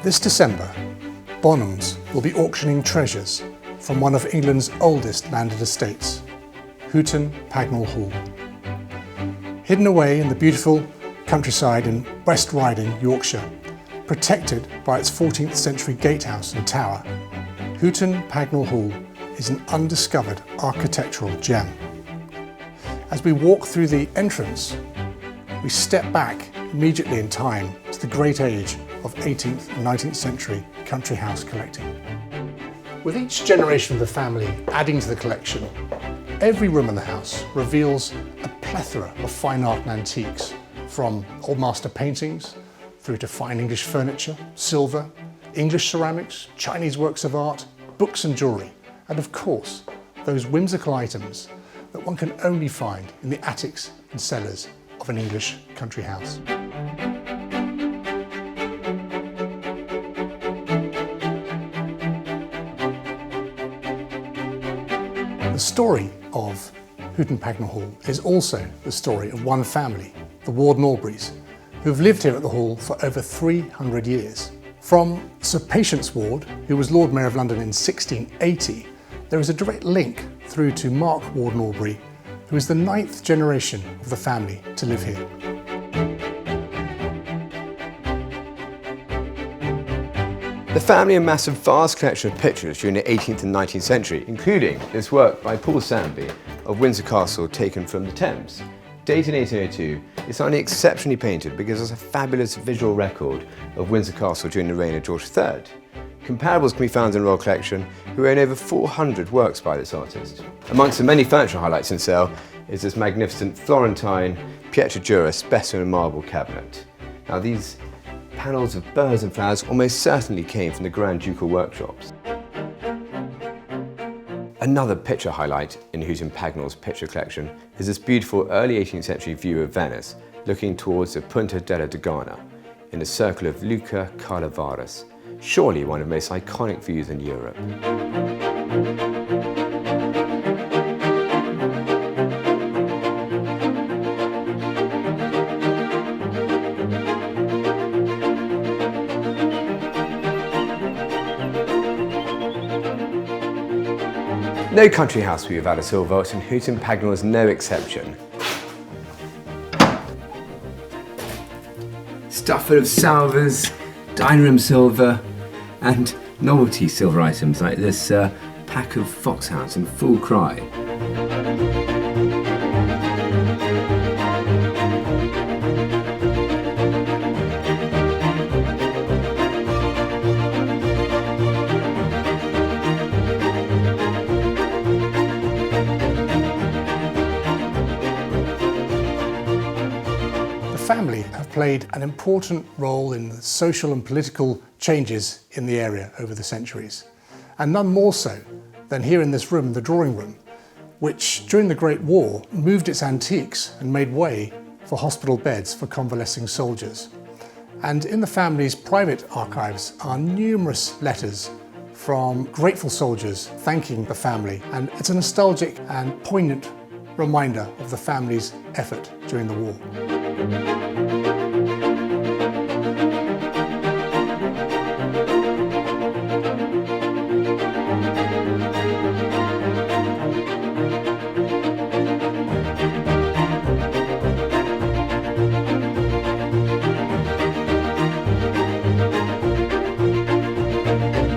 This December, Bonhams will be auctioning treasures from one of England's oldest landed estates, Hooton Pagnell Hall. Hidden away in the beautiful countryside in West Riding, Yorkshire, protected by its 14th century gatehouse and tower, Hooton Pagnell Hall is an undiscovered architectural gem. As we walk through the entrance, we step back immediately in time to the great age of 18th and 19th century country house collecting. With each generation of the family adding to the collection, every room in the house reveals a plethora of fine art and antiques, from old master paintings through to fine English furniture, silver, English ceramics, Chinese works of art, books and jewellery, and of course, those whimsical items that one can only find in the attics and cellars of an English country house. The story of Hooton Pagnell Hall is also the story of one family, the Warde-Norburys, who have lived here at the Hall for over 300 years. From Sir Patience Ward, who was Lord Mayor of London in 1680, there is a direct link through to Mark Warde-Norbury, who is the 9th generation of the family to live here. The family amassed a vast collection of pictures during the 18th and 19th century, including this work by Paul Sandby of Windsor Castle taken from the Thames. Dated 1802, it's only exceptionally painted because it's a fabulous visual record of Windsor Castle during the reign of George III. Comparables can be found in the Royal Collection, who own over 400 works by this artist. Amongst the many furniture highlights in sale is this magnificent Florentine Pietragiura specimen marble cabinet. Now these panels of birds and flowers almost certainly came from the Grand Ducal workshops. Another picture highlight in Hooton Pagnell's picture collection is this beautiful early 18th century view of Venice, looking towards the Punta della Dogana in the circle of Luca Carlavaris, surely one of the most iconic views in Europe. No country house we have had a silver vault, and Hooton Pagnell is no exception. Stuffed full of salvers, dining room silver, and novelty silver items like this pack of foxhounds in full cry. The family have played an important role in the social and political changes in the area over the centuries, and none more so than here in this room, the drawing room, which during the Great War moved its antiques and made way for hospital beds for convalescing soldiers. And in the family's private archives are numerous letters from grateful soldiers thanking the family, and it's a nostalgic and poignant reminder of the family's effort during the war.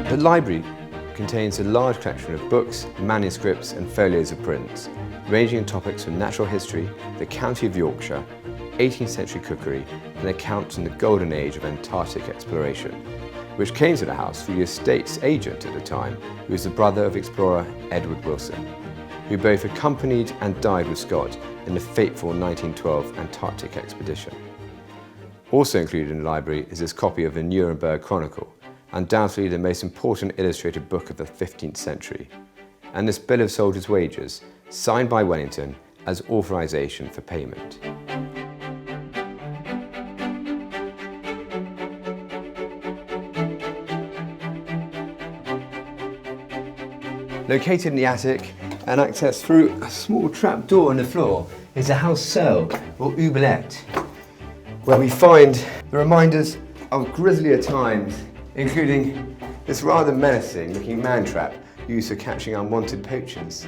The library contains a large collection of books, manuscripts and folios of prints, ranging in topics from natural history, the county of Yorkshire, 18th century cookery and accounts in the golden age of Antarctic exploration, which came to the house through the estate's agent at the time, who was the brother of explorer Edward Wilson, who both accompanied and died with Scott in the fateful 1912 Antarctic expedition. Also included in the library is this copy of the Nuremberg Chronicle, undoubtedly the most important illustrated book of the 15th century, and this bill of soldiers' wages, signed by Wellington as authorization for payment. Located in the attic and accessed through a small trap door in the floor is a house cell, or oubliette, where we find the reminders of grislier times including this rather menacing looking man trap used for catching unwanted poachers.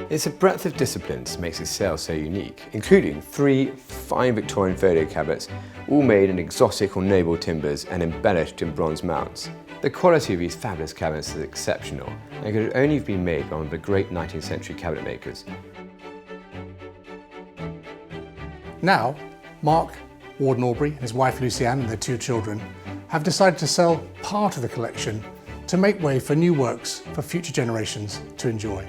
It's a breadth of disciplines makes its sale so unique, including 3 fine Victorian folio cabinets, all made in exotic or noble timbers and embellished in bronze mounts. The quality of these fabulous cabinets is exceptional and could only have been made by one of the great 19th century cabinet makers. Now, Mark, Warde-Norbury, and his wife Lucianne and their 2 children have decided to sell part of the collection to make way for new works for future generations to enjoy.